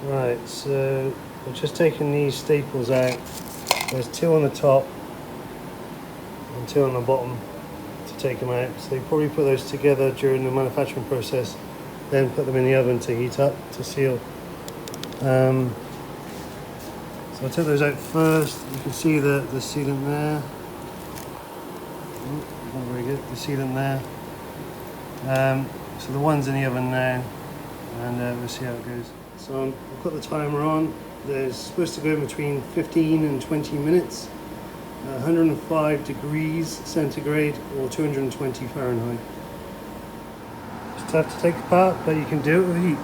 Right, so we're just taking these staples out. There's two on the top and two on the bottom to take them out. So they probably put those together during the manufacturing process, then put them in the oven to heat up, to seal. So I took those out first. You can see the sealant there. Not very good, the sealant there. So the one's in the oven now, and we'll see how it goes. So I've got the timer on. There's supposed to go between 15 and 20 minutes, 105 degrees centigrade or 220 Fahrenheit. It's tough to take apart, but you can do it with heat.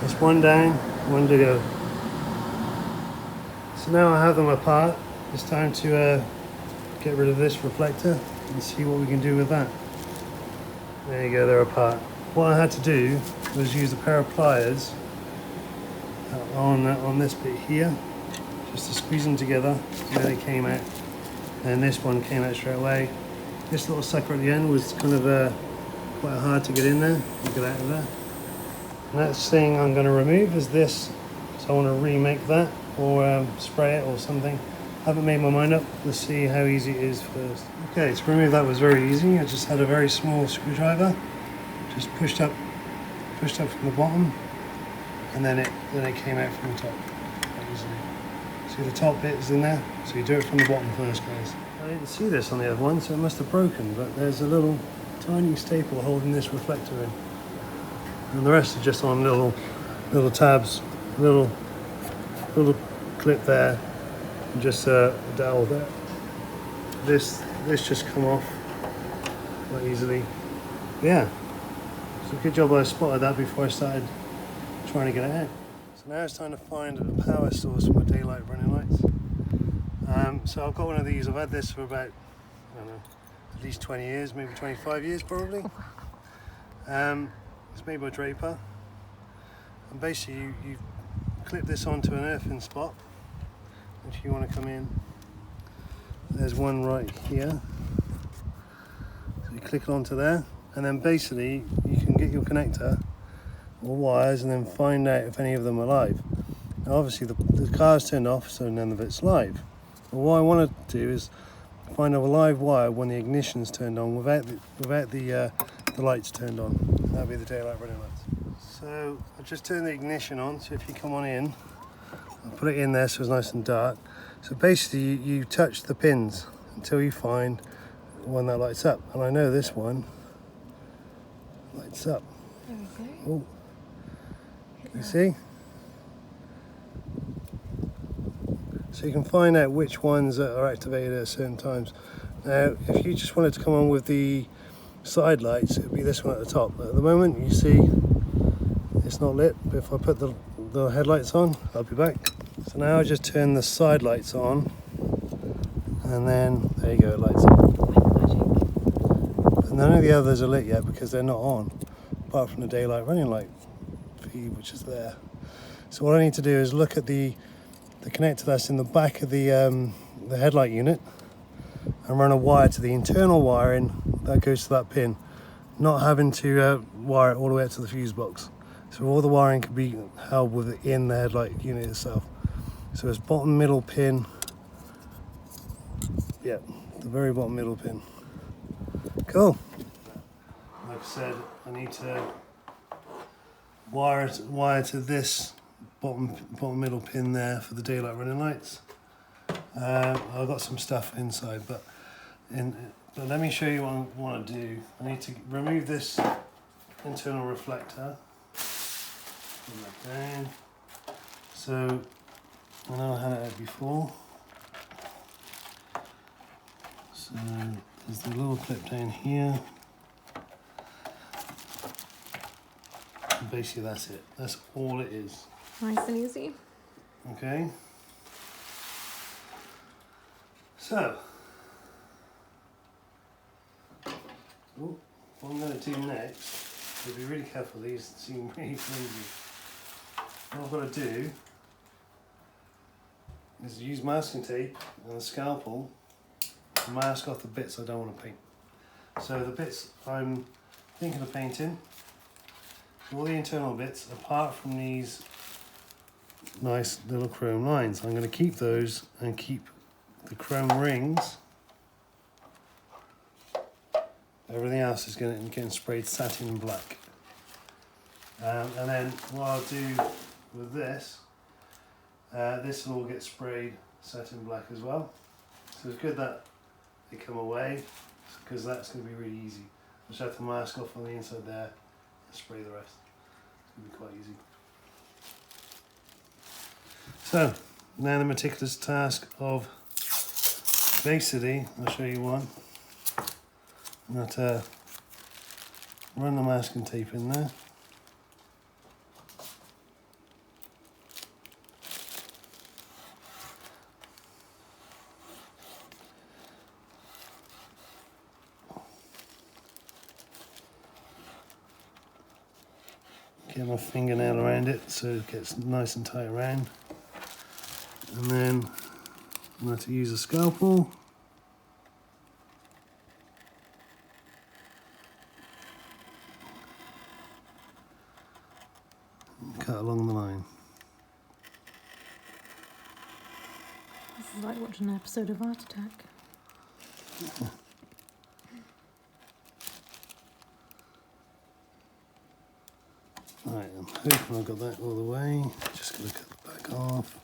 That's one down, one to go. So now I have them apart. It's time to get rid of this reflector and see what we can do with that. There you go, they're apart. What I had to do was use a pair of pliers on this bit here, just to squeeze them together, and then they came out. And this one came out straight away. This little sucker at the end was kind of quite hard to get in there, and get out of there. And that's the thing I'm going to remove is this, so I want to remake that, or spray it or something. I haven't made my mind up. Let's see how easy it is first. Okay, to remove that was very easy. I just had a very small screwdriver, just pushed up from the bottom, and then it came out from the top quite easily. See the top bit is in there, so you do it from the bottom first, guys. I didn't see this on the other one, so it must have broken, but there's a little tiny staple holding this reflector in. And the rest are just on little tabs, little clip there, and just a dowel there. This just come off quite easily. Yeah, so good job I spotted that before I started trying to get it out. So now it's time to find a power source for my daylight running lights. So I've got one of these. I've had this for about, I don't know, at least 20 years, maybe 25 years probably. It's made by Draper, and basically you clip this onto an earthing spot if you want to come in. There's one right here, so you click it onto there, and then basically you can get your connector or wires and then find out if any of them are live. Now obviously the car's turned off, so none of it's live. But what I want to do is find a live wire when the ignition's turned on without the lights turned on. That'll be the daylight running lights. So I've just turned the ignition on, so if you come on in, I'll put it in there so it's nice and dark. So basically you touch the pins until you find one that lights up. And I know this one lights up. There we go. Oh, you see? So you can find out which ones that are activated at certain times. Now, if you just wanted to come on with the side lights, it would be this one at the top. At the moment, you see it's not lit, but if I put the headlights on, I'll be back. So now I just turn the side lights on, and then there you go, it lights up. But none of the others are lit yet because they're not on, apart from the daylight running light feed, which is there. So what I need to do is look at the connector that's in the back of the headlight unit and run a wire to the internal wiring that goes to that pin, not having to wire it all the way up to the fuse box. So all the wiring can be held within the headlight unit itself. So it's bottom middle pin, yeah, the very bottom middle pin. Cool. Like I said, I need to wire to this bottom middle pin there for the daylight running lights. I've got some stuff inside, but let me show you what I want to do. I need to remove this internal reflector. Put that down. So I know I had it out before. So there's the little clip down here. And basically that's it. That's all it is. Nice and easy. Okay. So, what I'm going to do next, so be really careful, these seem really flimsy. What I've got to do is use masking tape and a scalpel to mask off the bits I don't want to paint. So the bits I'm thinking of painting all the internal bits apart from these nice little chrome lines. I'm going to keep those and keep the chrome rings. Everything else is getting sprayed satin black. And then what I'll do with this, this will all get sprayed satin black as well. So it's good that they come away, because that's going to be really easy. I just have to mask off on the inside there and spray the rest. It's going to be quite easy. So now the meticulous task of basically, I'll show you one. I'm going to run the masking tape in there. Get my fingernail around it so it gets nice and tight around. And then I'm going to use a scalpel. Cut along the line. This is like watching an episode of Art Attack. Right, I'm hoping I got that all the way. Just going to cut the back off.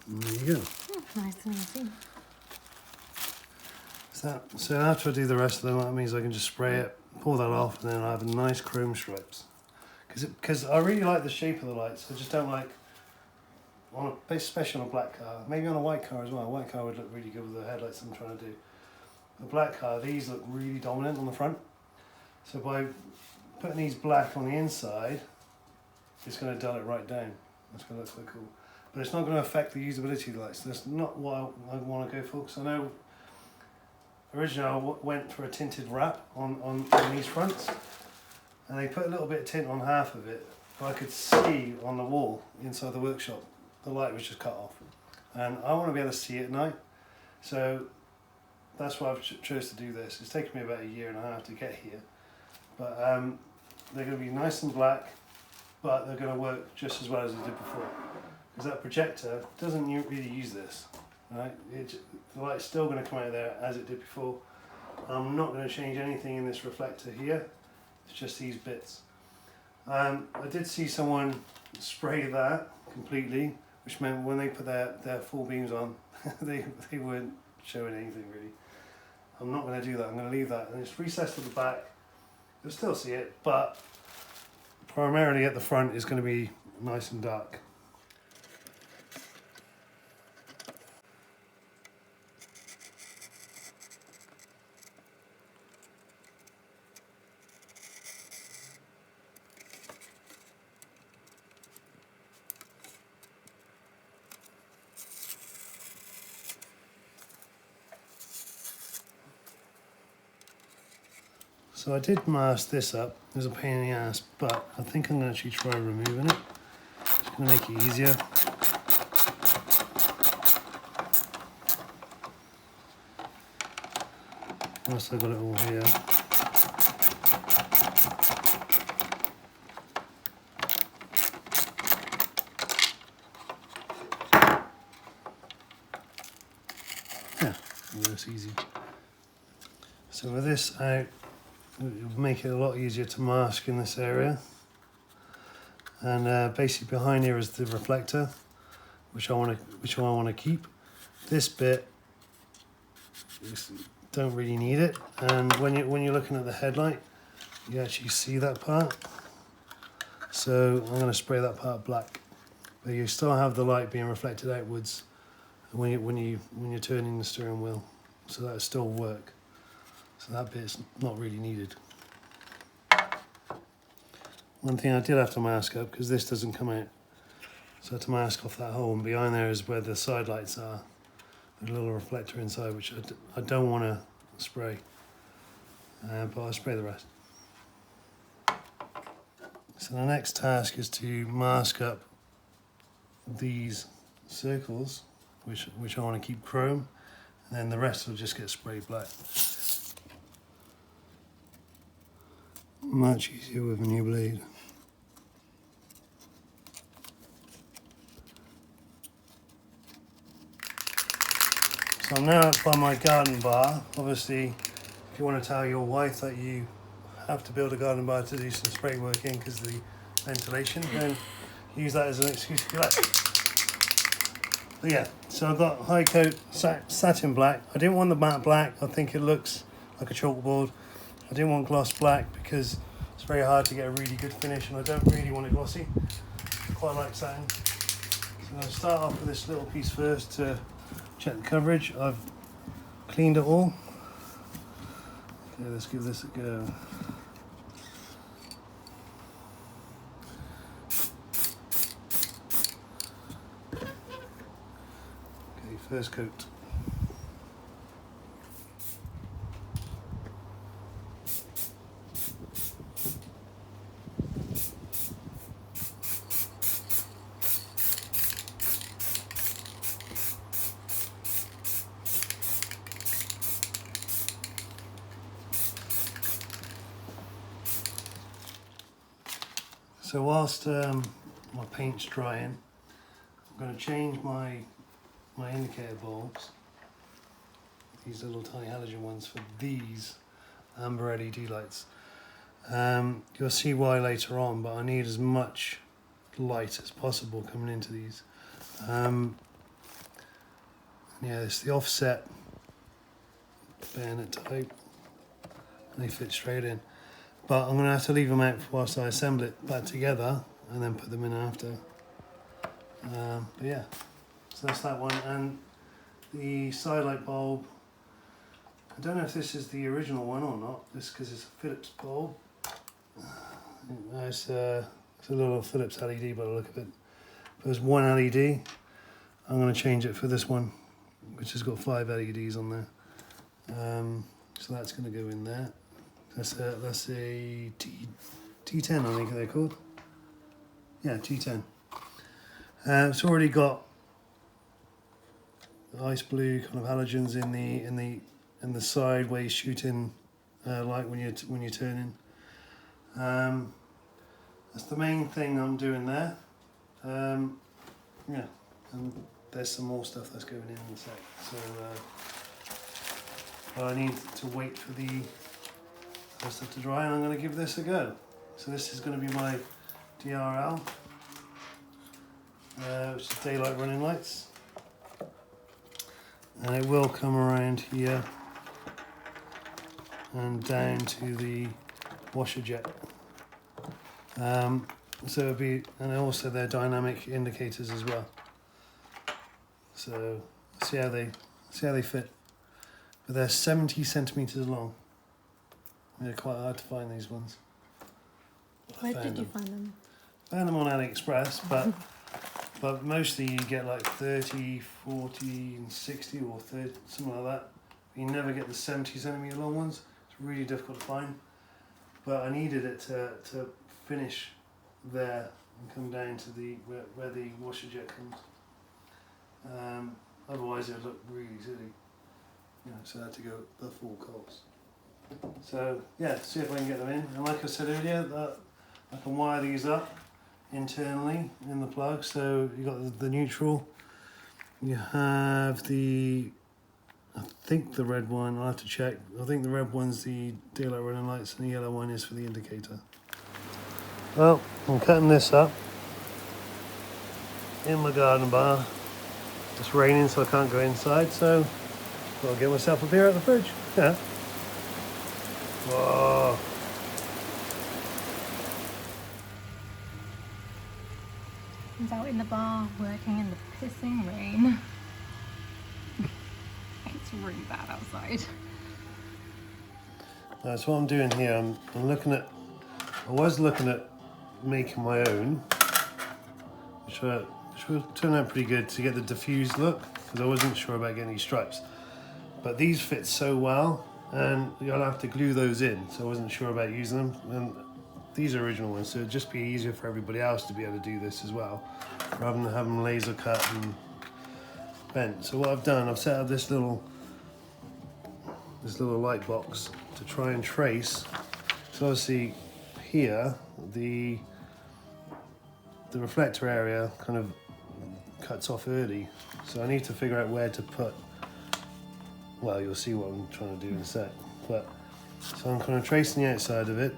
And there you go. Nice and easy. So after I do the rest of them, that means I can just spray it, pull that off, and then I have nice chrome stripes. Because I really like the shape of the lights. I just don't like, especially on a black car, maybe on a white car as well. A white car would look really good with the headlights I'm trying to do. The black car, these look really dominant on the front. So by putting these black on the inside, it's going to dull it right down. That's going to look quite cool. But it's not going to affect the usability of the lights. That's not what I want to go for, because I know originally I went for a tinted wrap on these fronts, and they put a little bit of tint on half of it, but I could see on the wall inside the workshop the light was just cut off, and I want to be able to see at night. So that's why I've chose to do this. It's taken me about 1.5 years to get here, but they're going to be nice and black, but they're going to work just as well as they did before, because that projector doesn't really use this. Right, the light's still going to come out there as it did before. I'm not going to change anything in this reflector here. It's just these bits. I did see someone spray that completely, which meant when they put their full beams on, they weren't showing anything really. I'm not going to do that. I'm going to leave that, and it's recessed at the back. You'll still see it, but primarily at the front is going to be nice and dark. So I did mask this up. It was a pain in the ass, but I think I'm going to actually try removing it. It's going to make it easier. Once I've got it all here. Yeah, that's easy. So with this out, it'll make it a lot easier to mask in this area. And basically behind here is the reflector, which I want to keep. This bit, don't really need it. And when you're looking at the headlight, you actually see that part. So I'm going to spray that part black, but you still have the light being reflected outwards when you're turning the steering wheel. So that'll still work. So that bit's not really needed. One thing I did have to mask up, because this doesn't come out, so I had to mask off that hole, and behind there is where the side lights are. a little reflector inside, which I don't want to spray, but I'll spray the rest. So the next task is to mask up these circles, which I want to keep chrome, and then the rest will just get sprayed black. Much easier with a new blade. So I'm now by my garden bar. Obviously, if you want to tell your wife that you have to build a garden bar to do some spray work in because of the ventilation, then use that as an excuse if you like. But yeah, so I've got high coat satin black. I didn't want the matte black. I think it looks like a chalkboard. I didn't want gloss black because it's very hard to get a really good finish, and I don't really want it glossy. I quite like satin. So I'll start off with this little piece first to check the coverage. I've cleaned it all. Okay, let's give this a go. Okay, first coat. So whilst my paint's drying, I'm going to change my indicator bulbs, these little tiny halogen ones, for these amber LED lights. You'll see why later on, but I need as much light as possible coming into these. Yeah, it's the offset bayonet type, and they fit straight in. But I'm going to have to leave them out whilst I assemble it back together and then put them in after. But yeah, so that's that one. And the side light bulb, I don't know if this is the original one or not, just because it's a Philips bulb. It's a little Philips LED by the look of it. But there's one LED. I'm going to change it for this one, which has got 5 LEDs on there. So that's going to go in there. That's a T10, I think they're called. Yeah, T10. It's already got ice blue kind of halogens in the side where you're shooting light when you're turning. That's the main thing I'm doing there. Yeah, and there's some more stuff that's going in a sec. So I need to wait for the stuff to dry, and I'm going to give this a go. So this is going to be my DRL, which is daylight running lights, and it will come around here and down to the washer jet. So it'll be, and also they're dynamic indicators as well. So see how they fit. But they're 70 centimeters long. They're quite hard to find, these ones. Where did you find them? Found them on AliExpress, but mostly you get like 30, 40, and 60 or 30, something like that. You never get the 70 centimeter long ones. It's really difficult to find. But I needed it to finish there and come down to the where the washer jet comes. Otherwise it would look really silly. You know, so I had to go the full cost. So yeah, see if I can get them in. And like I said earlier, I can wire these up internally in the plug. So you got the neutral. You have I think the red one, I'll have to check. I think the red one's the daylight running lights and the yellow one is for the indicator. Well, I'm cutting this up in my garden bar. It's raining, so I can't go inside, so I'll get myself a beer out the fridge. Yeah. Whoa. He's out in the bar working in the pissing rain. It's really bad outside. That's what I'm doing here. I'm looking at. I was looking at making my own, which will turn out pretty good to get the diffused look. because I wasn't sure about getting these stripes. But these fit so well, and you'll have to glue those in, so I wasn't sure about using them. And these are original ones, so it'd just be easier for everybody else to be able to do this as well, rather than have them laser cut and bent. So what I've done, I've set up this little light box to try and trace. So obviously here, the reflector area kind of cuts off early, so I need to figure out where to put, well, you'll see what I'm trying to do in a sec. But so I'm kind of tracing the outside of it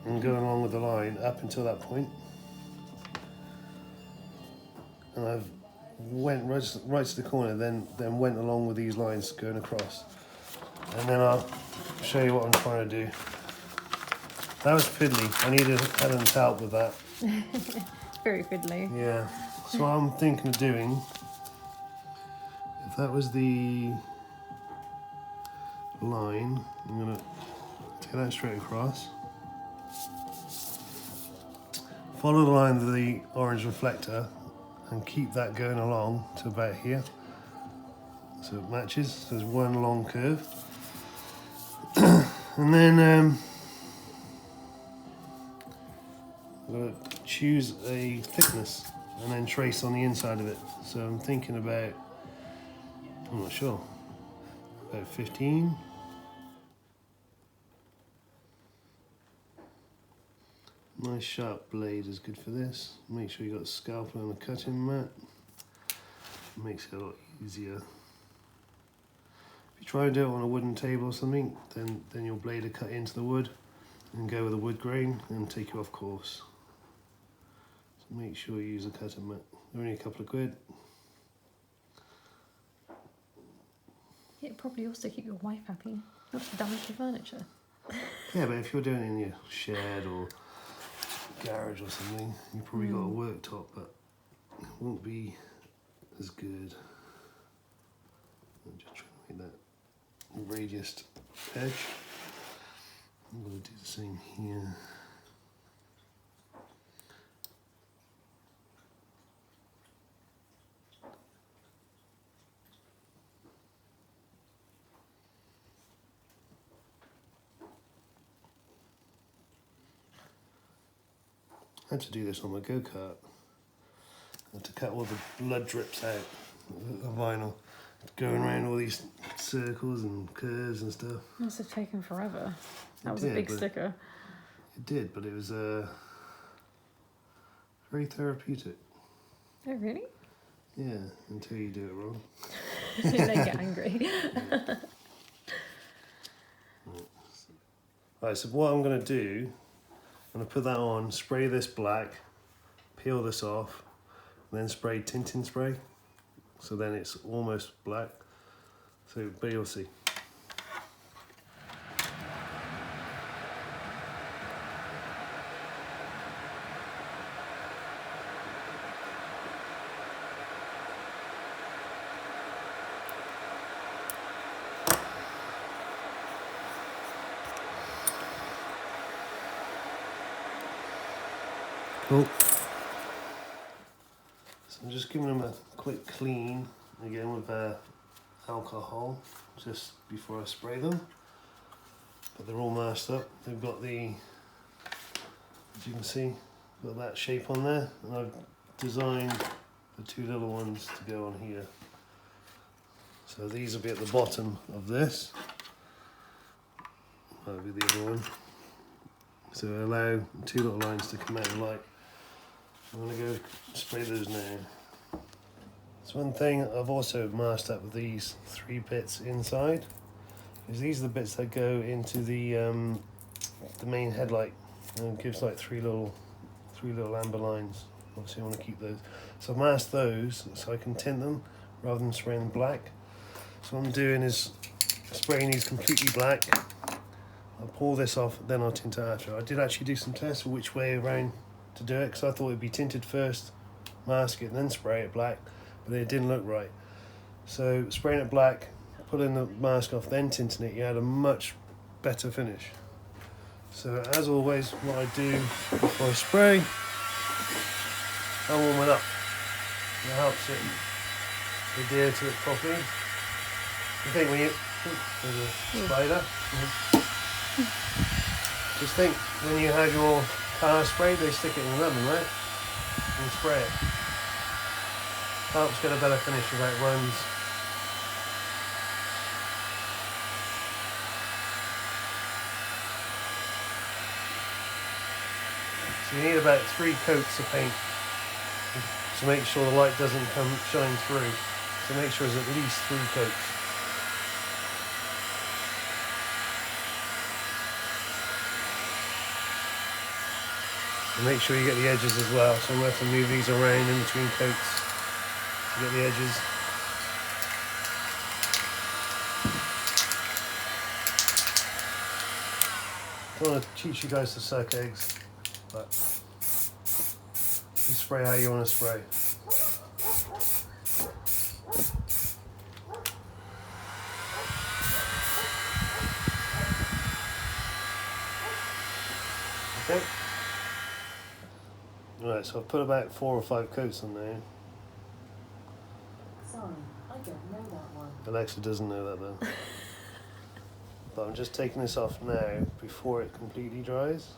and going along with the line up until that point, and I've went right to the corner, then went along with these lines going across, and then I'll show you what I'm trying to do. That was fiddly. I needed Helen's help with that. Very fiddly. Yeah. So what I'm thinking of doing, if that was the line, I'm gonna take that straight across. Follow the line of the orange reflector and keep that going along to about here. So it matches, so there's one long curve. And then I'm going to choose a thickness and then trace on the inside of it. So I'm thinking about, I'm not sure, about 15. Nice sharp blade is good for this. Make sure you got a scalpel and a cutting mat. Makes it a lot easier. If you try and do it on a wooden table or something, then your blade will cut into the wood and go with a wood grain and take you off course. So make sure you use a cutting mat. They're only a couple of quid. It'd probably also keep your wife happy, not to damage the furniture. Yeah, but if you're doing it in your shed or garage or something, you've probably got a worktop, but it won't be as good. I'm just trying to make that radiused edge. I'm going to do the same here. I had to do this on my go-kart. I had to cut all the blood drips out of vinyl, going around all these circles and curves and stuff. Must have taken forever. That was It a big did, sticker. It did, but it was very therapeutic. Oh, really? Yeah, until you do it wrong. They get angry. Right, so what I'm going to do, I'm going to put that on, spray this black, peel this off, then spray tinting spray. So then it's almost black. So, but you'll see. Cool. So I'm just giving them a quick clean again with alcohol just before I spray them. But they're all masked up. They've got the, as you can see, got that shape on there, and I've designed the two little ones to go on here. So these will be at the bottom of this. That'll be the other one. So allow two little lines to come out of light. I'm going to go spray those now. So one thing I've also masked up with these three bits inside is these are the bits that go into the main headlight, and it gives like three little amber lines. Obviously I want to keep those. So I've masked those so I can tint them rather than spraying them black. So what I'm doing is spraying these completely black. I'll pull this off, then I'll tint it after. I did actually do some tests for which way around to do it, because I thought it'd be tinted first, mask it, and then spray it black, but it didn't look right. So spraying it black, pulling the mask off, then tinting it, you had a much better finish. So as always, what I do before I spray, I warm it up. It helps it adhere to it properly. I think when you, there's a spider. Just think when you have your car sprayed, they stick it in lemon, right? And spray it. Helps get a better finish without runs. So you need about 3 coats of paint to make sure the light doesn't shine through. So make sure there's at least 3 coats. And make sure you get the edges as well. So we have to move these around in between coats to get the edges. I don't want to teach you guys to suck eggs, but you spray how you want to spray. Okay. Right, so I've put about 4 or 5 coats on there. Sorry, I don't know that one. Alexa doesn't know that though. But I'm just taking this off now before it completely dries.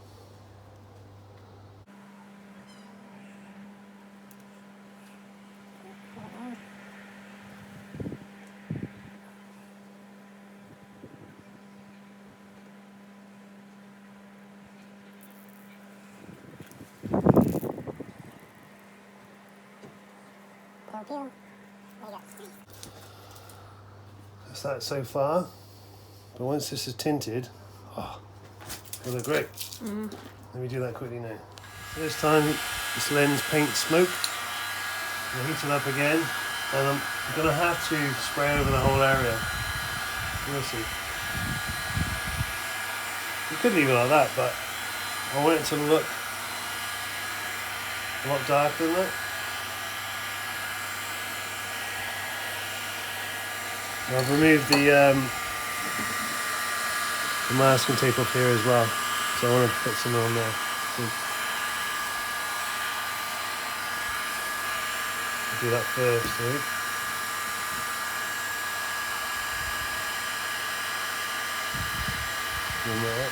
That's that so far. But once this is tinted, oh, it'll look great. Let me do that quickly now. This time, this lens paint smoke. I'll heat it up again, and I'm going to have to spray over the whole area. We'll see. You could leave it like that, but I want it to look a lot darker than that. I've removed the masking tape up here as well, so I want to put some on there. So I'll do that first, right? And that.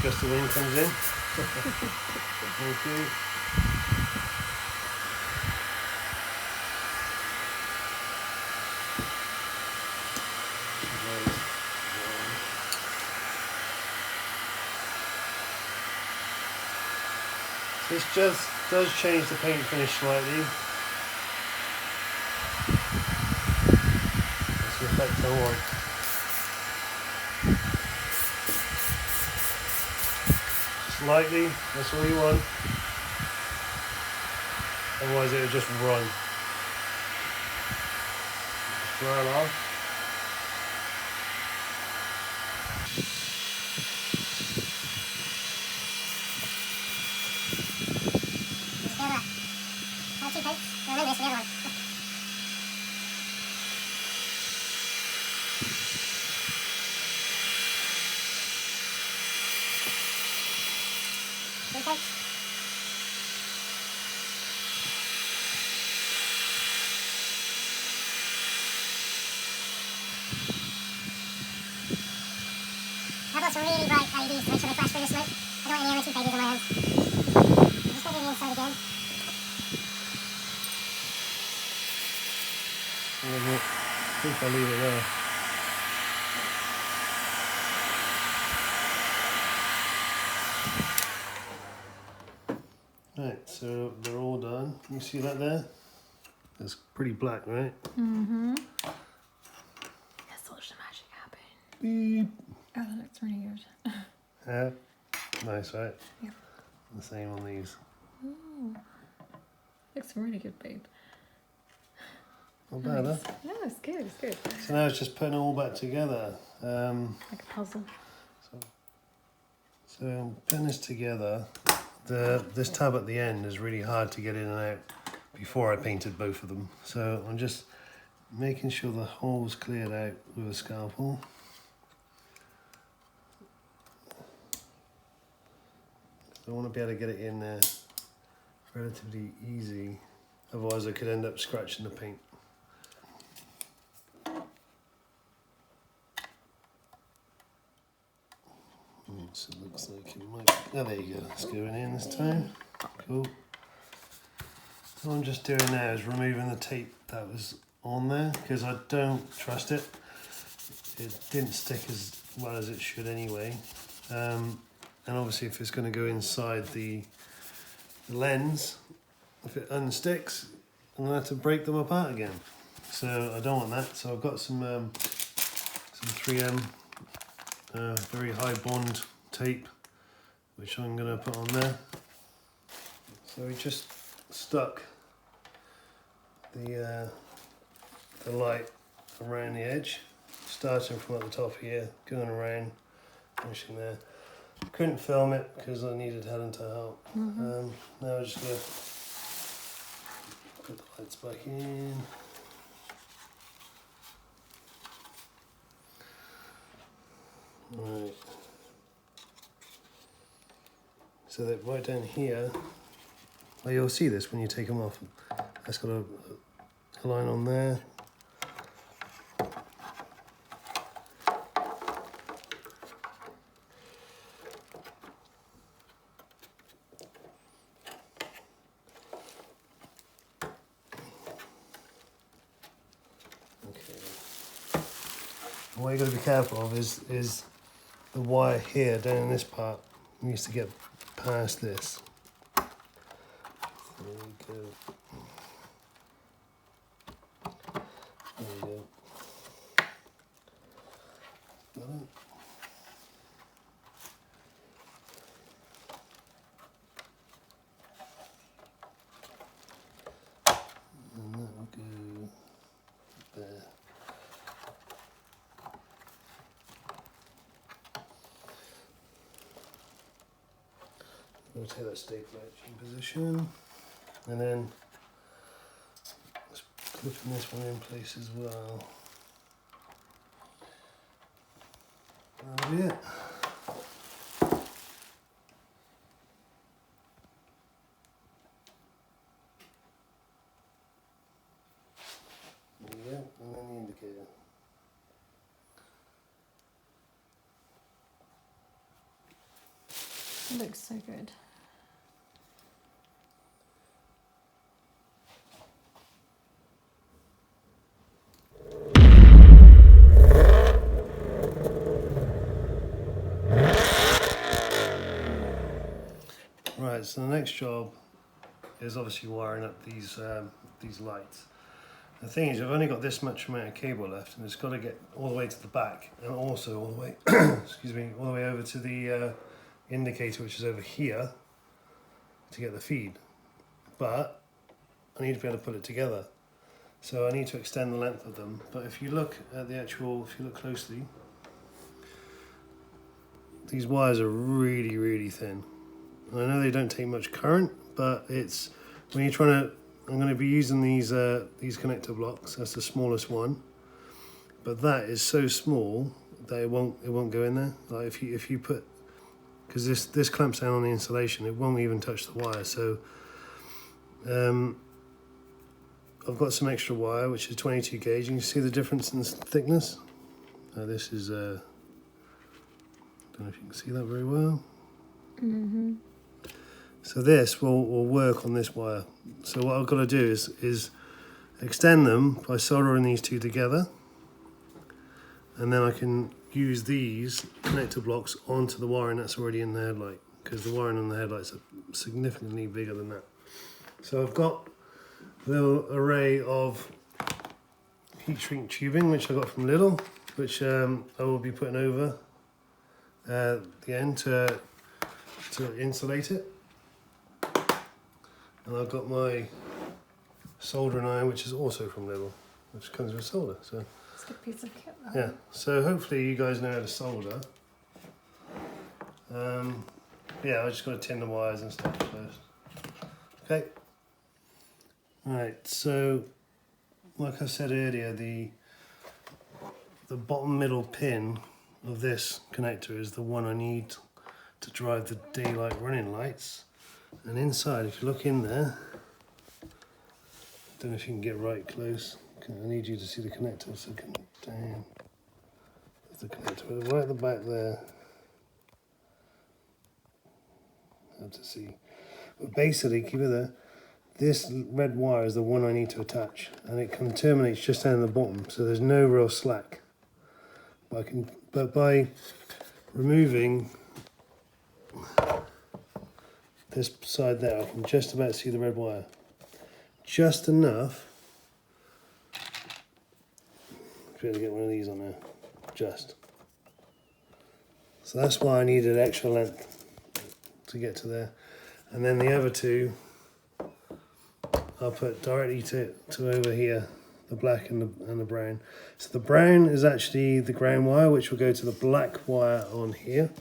Just the wind comes in. Thank you. This just does change the paint finish slightly. That's the effect I want. Slightly, that's all you want. Otherwise it will just run. Just dry it off. I've got some really bright LEDs to make sure they flash through the smoke. I don't want any MOT babies on my hands. I'm just going to do the inside again. I think I'll leave it there. Right, so they're all done. You see that there? It's pretty black, right? Mm-hmm. That's what the magic happened. Beep. Oh, that looks really good. Yeah, nice, right? Yeah. The same on these. Ooh. Looks really good, babe. Not bad, Nice. huh? No, it's good, it's good. So now it's just putting it all back together. Like a puzzle. So I'm putting this together. This tab at the end is really hard to get in and out before I painted both of them. So I'm just making sure the hole's cleared out with a scalpel. So I want to be able to get it in there relatively easy. Otherwise I could end up scratching the paint. So it looks like it might... Oh, there you go. It's going in this time. Cool. What I'm just doing now is removing the tape that was on there because I don't trust it. It didn't stick as well as it should anyway. And obviously if it's going to go inside the lens, if it unsticks, I'm going to have to break them apart again. So I don't want that. So I've got some 3M very high bond tape, which I'm going to put on there. So we just stuck the light around the edge, starting from at the top here, going around, finishing there. Couldn't film it because I needed Helen to help. Now I'm just going to put the lights back in. Right. So that right down here, well, you'll see this when you take them off. That's got a line on there. Okay. What you got to be careful of is the wire here down in this part needs to get past this. There we go. There we go. Got it. And that will go there. I'm going to take that staple out in position, and then just clipping this one in place as well. That'll be it. There you go, and then the indicator. It looks so good. Right, so the next job is obviously wiring up these lights. The thing is, I've only got this much amount of cable left, and it's got to get all the way to the back, and also all the way, excuse me, all the way over to the indicator, which is over here, to get the feed. But I need to be able to put it together, so I need to extend the length of them. But if you look at the actual, if you look closely, these wires are really, really thin. I know they don't take much current, but it's when you're trying to. I'm going to be using these connector blocks. That's the smallest one, but that is so small that it won't go in there. Like if you put, because this clamps down on the insulation, it won't even touch the wire. So I've got some extra wire, which is 22 gauge. You can see the difference in thickness. This is I don't know if you can see that very well. So this will work on this wire. So what I've got to do is extend them by soldering these two together, and then I can use these connector blocks onto the wiring that's already in the headlight, because the wiring on the headlights are significantly bigger than that. So I've got a little array of heat shrink tubing, which I got from Lidl, which I will be putting over the end to insulate it. And I've got my soldering iron, which is also from Lidl, which comes with solder. So It's a good piece of kit. yeah, so hopefully you guys know how to solder. Yeah, I just got to tin the wires and stuff first. Okay. Alright, so like I said earlier, the bottom middle pin of this connector is the one I need to drive the daylight running lights. And inside, if you look in there, I don't know if you can get right close. I need you to see the connector, so come down. There's the connector right at the back there. Hard to see. But basically, keep it there. This red wire is the one I need to attach, and it kind of terminates just down the bottom, so there's no real slack. But by removing this side there, I can just about see the red wire. Just enough. Try to get one of these on there. Just. So that's why I needed extra length to get to there. And then the other two I'll put directly to over here, the black and the brown. So the brown is actually the ground wire, which will go to the black wire on here.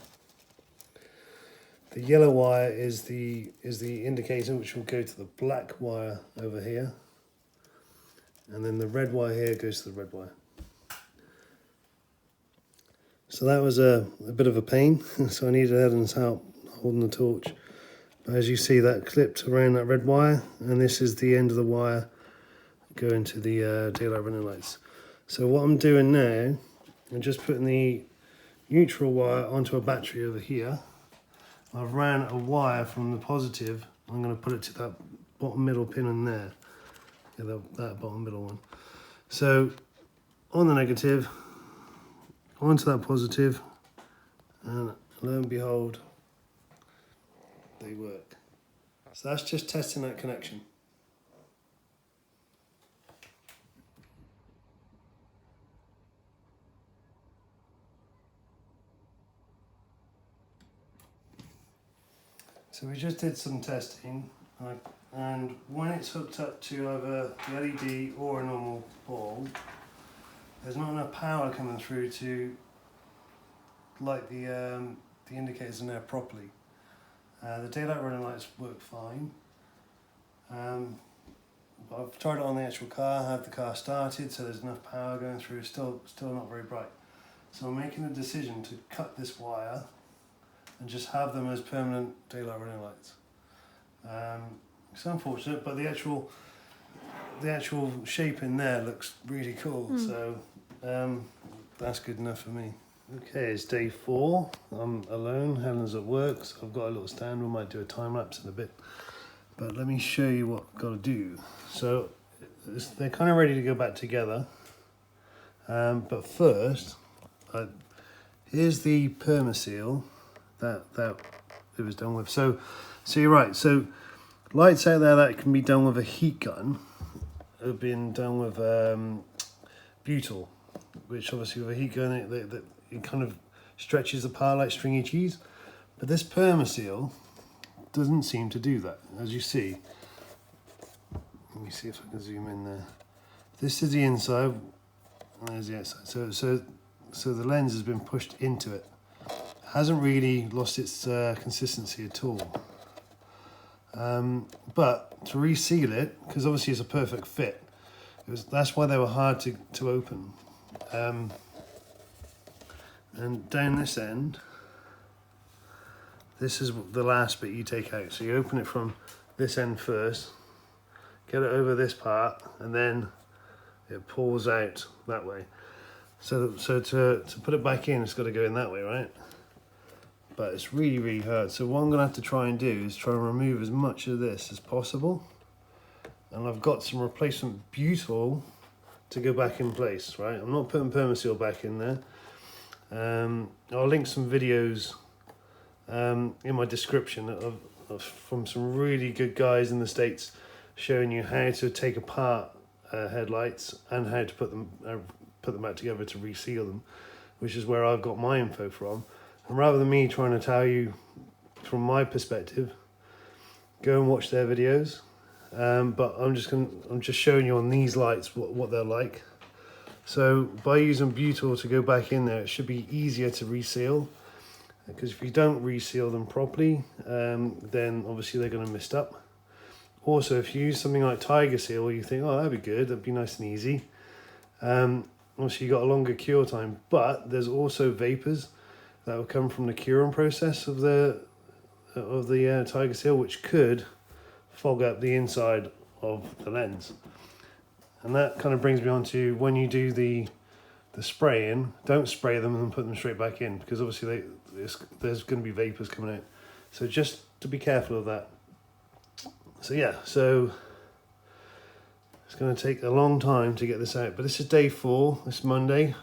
The yellow wire is the indicator, which will go to the black wire over here. And then the red wire here goes to the red wire. So that was a bit of a pain, so I needed Helen's help holding the torch. But as you see, that clipped around that red wire, and this is the end of the wire going to the daylight running lights. So what I'm doing now, I'm just putting the neutral wire onto a battery over here. I've ran a wire from the positive. I'm going to put it to that bottom middle pin in there. Yeah, that bottom middle one. So on the negative, onto that positive, and lo and behold, they work. So that's just testing that connection. So we just did some testing, and when it's hooked up to either the LED or a normal bulb, there's not enough power coming through to light the indicators in there properly. The daylight running lights work fine. I've tried it on the actual car, had the car started, so there's enough power going through, still not very bright. So I'm making a decision to cut this wire and just have them as permanent daylight running lights. It's unfortunate, but the actual shape in there looks really cool, so that's good enough for me. Okay, it's day 4. I'm alone, Helen's at work, so I've got a little stand. We might do a time lapse in a bit, but let me show you what I've got to do. So they're kind of ready to go back together, but first, here's the permaseal that it was done with. So you're right. So lights out there that can be done with a heat gun have been done with Butyl, which obviously with a heat gun it kind of stretches apart like stringy cheese. But this permaseal doesn't seem to do that, as you see. Let me see if I can zoom in there. This is the inside, and there's the outside. So the lens has been pushed into it. Hasn't really lost its consistency at all. But to reseal it, because obviously it's a perfect fit, that's why they were hard to open. And down this end, this is the last bit you take out. So you open it from this end first, get it over this part, and then it pulls out that way. So to put it back in, it's got to go in that way, right? But it's really, really hard. So what I'm going to have to try and do is try and remove as much of this as possible. And I've got some replacement Butyl to go back in place, right? I'm not putting permaseal back in there. I'll link some videos in my description from some really good guys in the States showing you how to take apart headlights and how to put them back together to reseal them, which is where I've got my info from. And rather than me trying to tell you from my perspective, go and watch their videos. But I'm just showing you on these lights what they're like. So by using Butyl to go back in there, it should be easier to reseal, because if you don't reseal them properly, then obviously they're going to mist up. Also, if you use something like Tiger Seal, you think, oh, that'd be good, that'd be nice and easy. Obviously you got a longer cure time, but there's also vapors that will come from the curing process of the Tiger Seal, which could fog up the inside of the lens. And that kind of brings me on to when you do the spraying, don't spray them and put them straight back in, because obviously there's going to be vapors coming out. So just to be careful of that. So yeah, so it's going to take a long time to get this out, but this is day 4, this Monday.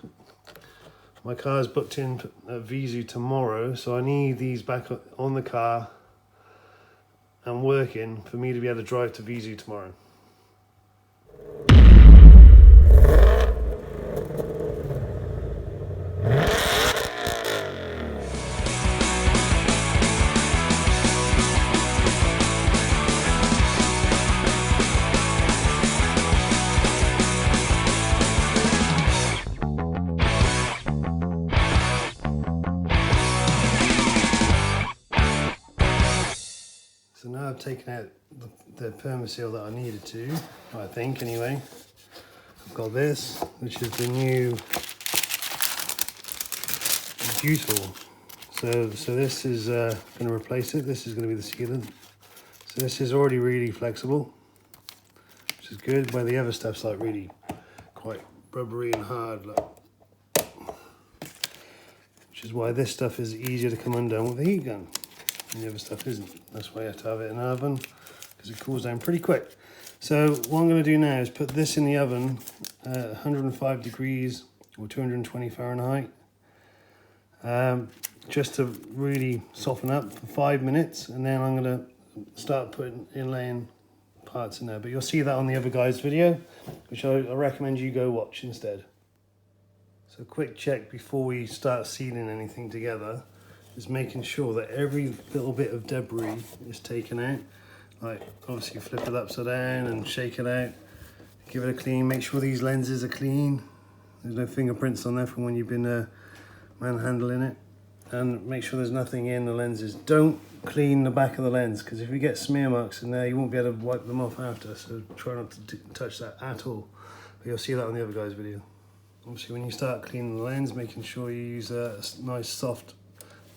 My car's booked in at Visu tomorrow, so I need these back on the car and working for me to be able to drive to Visu tomorrow. So now I've taken out the permaseal that I needed to, I think anyway. I've got this, which is the new Butyl. So this is going to replace it. This is going to be the sealant. So this is already really flexible, which is good, where the other stuff's like really quite rubbery and hard, like. Which is why this stuff is easier to come undone with a heat gun. And the other stuff isn't. That's why you have to have it in an oven, because it cools down pretty quick. So what I'm going to do now is put this in the oven at 105 degrees or 220 Fahrenheit, just to really soften up for 5 minutes, and then I'm going to start inlaying parts in there. But you'll see that on the other guy's video, which I recommend you go watch instead. So a quick check before we start sealing anything together is making sure that every little bit of debris is taken out. Like, obviously flip it upside down and shake it out, give it a clean, make sure these lenses are clean, there's no fingerprints on there from when you've been manhandling it, and make sure there's nothing in the lenses. Don't clean the back of the lens, because if you get smear marks in there you won't be able to wipe them off after, so try not to touch that at all. But you'll see that on the other guy's video. Obviously when you start cleaning the lens, making sure you use a nice soft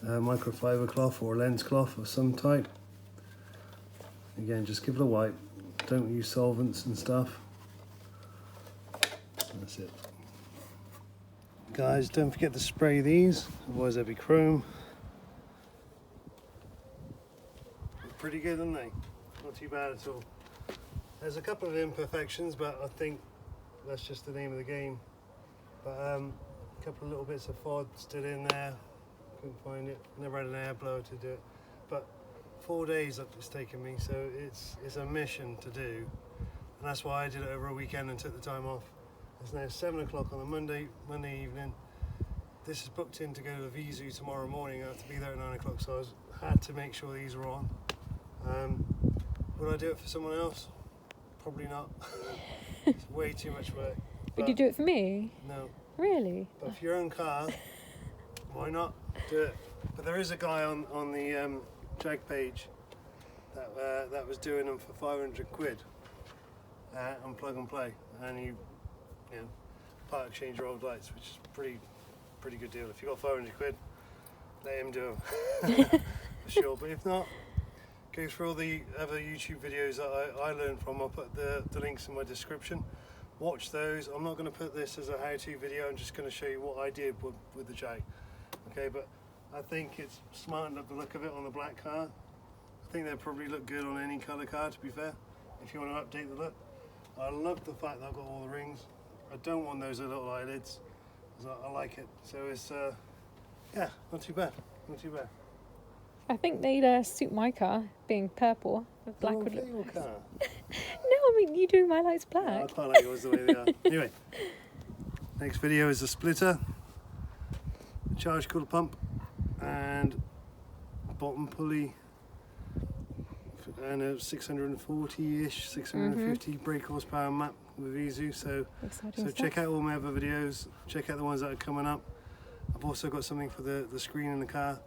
microfiber cloth or a lens cloth of some type. Again, just give it a wipe. Don't use solvents and stuff. That's it. Guys, don't forget to spray these, otherwise they'll be chrome. Look pretty good, aren't they? Not too bad at all. There's a couple of imperfections, but I think that's just the name of the game. But a couple of little bits of FOD still in there. Couldn't find it. Never had an air blower to do it. But 4 days it's taken me, so it's a mission to do, and that's why I did it over a weekend and took the time off. It's now 7 o'clock on a Monday evening. This is booked in to go to the Visu tomorrow morning. I have to be there at 9 o'clock, so I had to make sure these were on. Would I do it for someone else? Probably not. It's way too much work. Would you do it for me? No. Really? But for your own car, why not do it? But there is a guy on the Jag page that was doing them for 500 quid on plug and play, and you know, part exchange your old lights, which is pretty good deal. If you got 500 quid, let him do them for sure. But if not, go through all the other YouTube videos that I learned from. I'll put the links in my description. Watch those. I'm not going to put this as a how-to video. I'm just going to show you what I did with the Jag. Okay, but I think it's smartened up the look of it on the black car. I think they'll probably look good on any colour car, to be fair, if you want to update the look. I love the fact that I've got all the rings. I don't want those little eyelids, because I like it. So it's, yeah, not too bad, not too bad. I think they'd suit my car, being purple. The black would look your nice. car. No, I mean, you doing my lights black. No, I quite like yours the way they are. Anyway, next video is the splitter, the charge cooler pump, and bottom pulley, and a 640-ish, 650 brake horsepower map with Visu. So check out all my other videos. Check out the ones that are coming up. I've also got something for the screen in the car.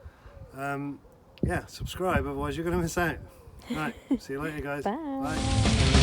Yeah, subscribe, otherwise you're going to miss out. Right, see you later, guys. Bye. Bye.